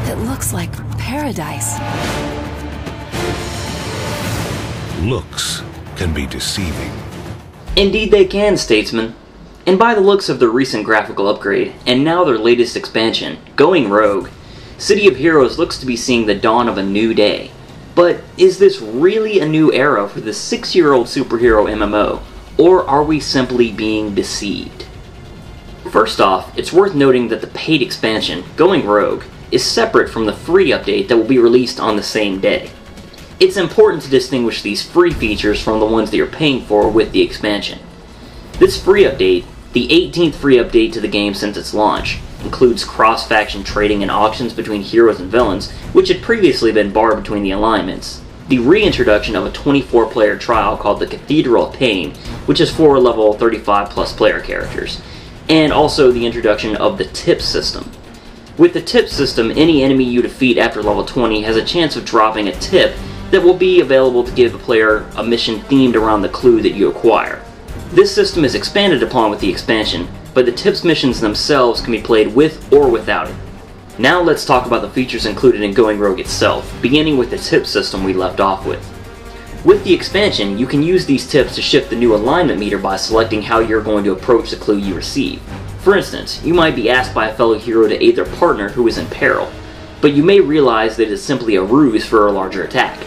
It looks like paradise. Looks can be deceiving. Indeed they can, Statesman. And by the looks of their recent graphical upgrade, and now their latest expansion, Going Rogue, City of Heroes looks to be seeing the dawn of a new day. But is this really a new era for the 6-year-old superhero MMO, or are we simply being deceived? First off, it's worth noting that the paid expansion, Going Rogue, is separate from the free update that will be released on the same day. It's important to distinguish these free features from the ones that you're paying for with the expansion. This free update, the 18th free update to the game since its launch, includes cross-faction trading and auctions between heroes and villains, which had previously been barred between the alignments, the reintroduction of a 24-player trial called the Cathedral of Pain, which is for level 35+ player characters, and also the introduction of the tip system. With the tip system, any enemy you defeat after level 20 has a chance of dropping a tip that will be available to give the player a mission themed around the clue that you acquire. This system is expanded upon with the expansion, but the tips missions themselves can be played with or without it. Now let's talk about the features included in Going Rogue itself, beginning with the tip system we left off with. With the expansion, you can use these tips to shift the new alignment meter by selecting how you're going to approach the clue you receive. For instance, you might be asked by a fellow hero to aid their partner who is in peril, but you may realize that it is simply a ruse for a larger attack.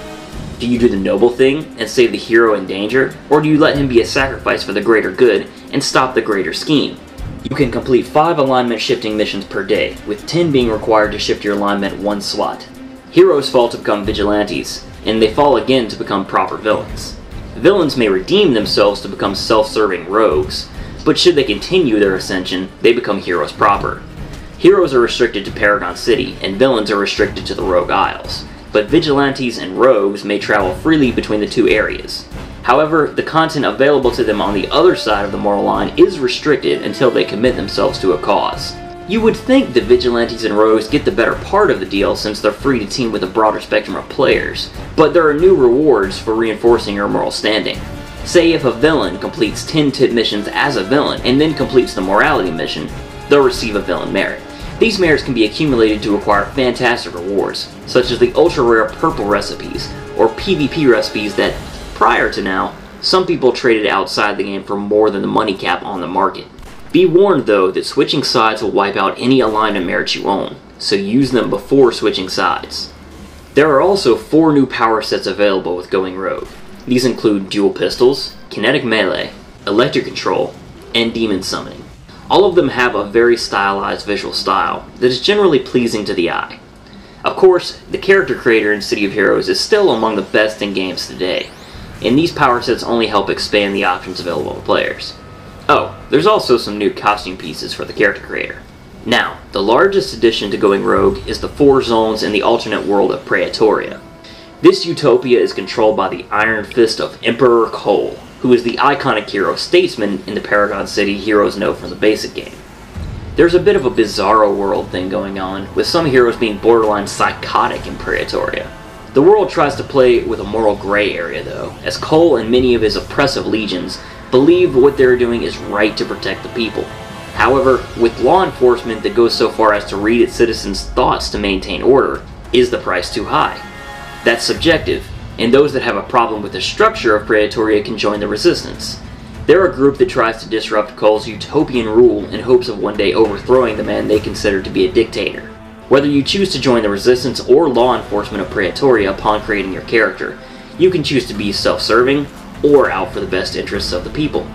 Do you do the noble thing and save the hero in danger, or do you let him be a sacrifice for the greater good and stop the greater scheme? You can complete 5 alignment shifting missions per day, with 10 being required to shift your alignment 1 slot. Heroes fall to become vigilantes, and they fall again to become proper villains. Villains may redeem themselves to become self-serving rogues, but should they continue their ascension, they become heroes proper. Heroes are restricted to Paragon City, and villains are restricted to the Rogue Isles, but vigilantes and rogues may travel freely between the two areas. However, the content available to them on the other side of the moral line is restricted until they commit themselves to a cause. You would think that vigilantes and rogues get the better part of the deal since they're free to team with a broader spectrum of players, but there are new rewards for reinforcing your moral standing. Say if a villain completes 10 tip missions as a villain and then completes the morality mission, they'll receive a villain merit. These merits can be accumulated to acquire fantastic rewards, such as the ultra-rare purple recipes, or PvP recipes that, prior to now, some people traded outside the game for more than the money cap on the market. Be warned though that switching sides will wipe out any alignment merits you own, so use them before switching sides. There are also 4 new power sets available with Going Rogue. These include dual pistols, kinetic melee, electric control, and demon summoning. All of them have a very stylized visual style that is generally pleasing to the eye. Of course, the character creator in City of Heroes is still among the best in games today, and these power sets only help expand the options available to players. Oh, there's also some new costume pieces for the character creator. Now, the largest addition to Going Rogue is the 4 zones in the alternate world of Praetoria. This utopia is controlled by the Iron Fist of Emperor Cole, who is the iconic hero statesman in the Paragon City heroes know from the basic game. There's a bit of a bizarro world thing going on, with some heroes being borderline psychotic in Praetoria. The world tries to play with a moral gray area though, as Cole and many of his oppressive legions believe what they're doing is right to protect the people. However, with law enforcement that goes so far as to read its citizens' thoughts to maintain order, is the price too high? That's subjective, and those that have a problem with the structure of Praetoria can join the resistance. They're a group that tries to disrupt Cole's utopian rule in hopes of one day overthrowing the man they consider to be a dictator. Whether you choose to join the resistance or law enforcement of Praetoria upon creating your character, you can choose to be self-serving or out for the best interests of the people.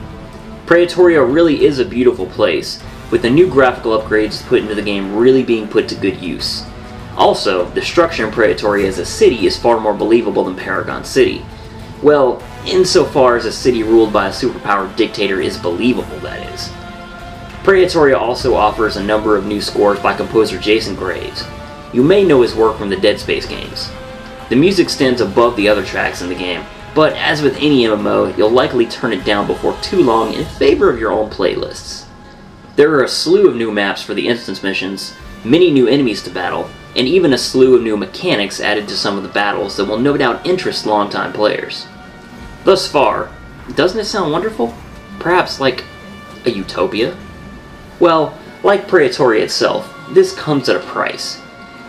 Praetoria really is a beautiful place, with the new graphical upgrades put into the game really being put to good use. Also, the structure in Praetoria as a city is far more believable than Paragon City. Well, insofar as a city ruled by a superpowered dictator is believable, that is. Praetoria also offers a number of new scores by composer Jason Graves. You may know his work from the Dead Space games. The music stands above the other tracks in the game, but as with any MMO, you'll likely turn it down before too long in favor of your own playlists. There are a slew of new maps for the instance missions, many new enemies to battle, and even a slew of new mechanics added to some of the battles that will no doubt interest longtime players. Thus far, Doesn't it sound wonderful? Perhaps like a utopia? Well, like Praetoria itself, this comes at a price.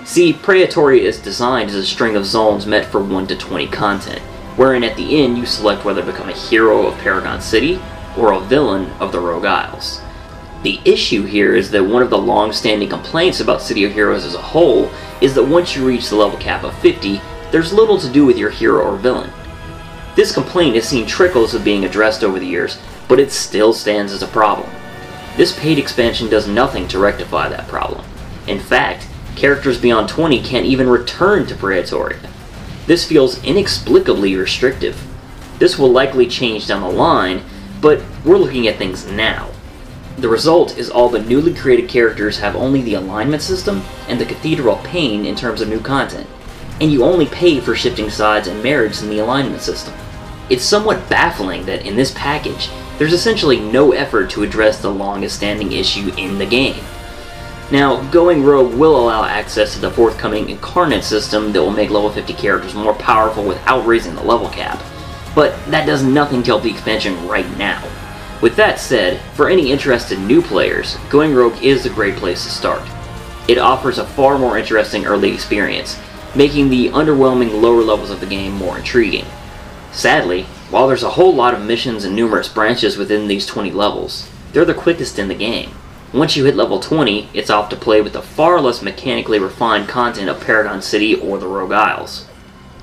See, Praetoria is designed as a string of zones meant for 1 to 20 content, wherein at the end you select whether to become a hero of Paragon City or a villain of the Rogue Isles. The issue here is that one of the long-standing complaints about City of Heroes as a whole is that once you reach the level cap of 50, there's little to do with your hero or villain. This complaint has seen trickles of being addressed over the years, but it still stands as a problem. This paid expansion does nothing to rectify that problem. In fact, characters beyond 20 can't even return to Praetoria. This feels inexplicably restrictive. This will likely change down the line, but we're looking at things now. The result is all the newly created characters have only the alignment system and the Cathedral of Pain in terms of new content, and you only pay for shifting sides and marriage in the alignment system. It's somewhat baffling that in this package, there's essentially no effort to address the longest standing issue in the game. Now, going rogue will allow access to the forthcoming Incarnate system that will make level 50 characters more powerful without raising the level cap, but that does nothing to help the expansion right now. With that said, for any interested new players, going rogue is a great place to start. It offers a far more interesting early experience, making the underwhelming lower levels of the game more intriguing. Sadly, while there's a whole lot of missions and numerous branches within these 20 levels, they're the quickest in the game. Once you hit level 20, it's off to play with the far less mechanically refined content of Paragon City or the Rogue Isles.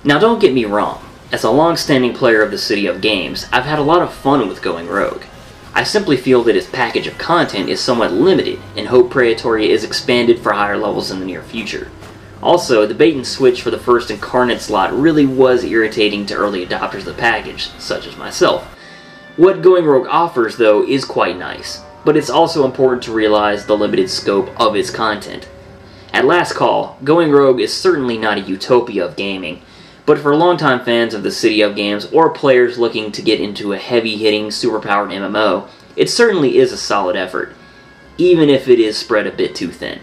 Now don't get me wrong, as a long-standing player of the City of Games, I've had a lot of fun with going rogue. I simply feel that its package of content is somewhat limited and hope Praetoria is expanded for higher levels in the near future. Also, the bait and switch for the first Incarnate slot really was irritating to early adopters of the package, such as myself. What Going Rogue offers, though, is quite nice, but it's also important to realize the limited scope of its content. At last call, Going Rogue is certainly not a utopia of gaming, but for longtime fans of the City of Games or players looking to get into a heavy-hitting, superpowered MMO, it certainly is a solid effort, even if it is spread a bit too thin.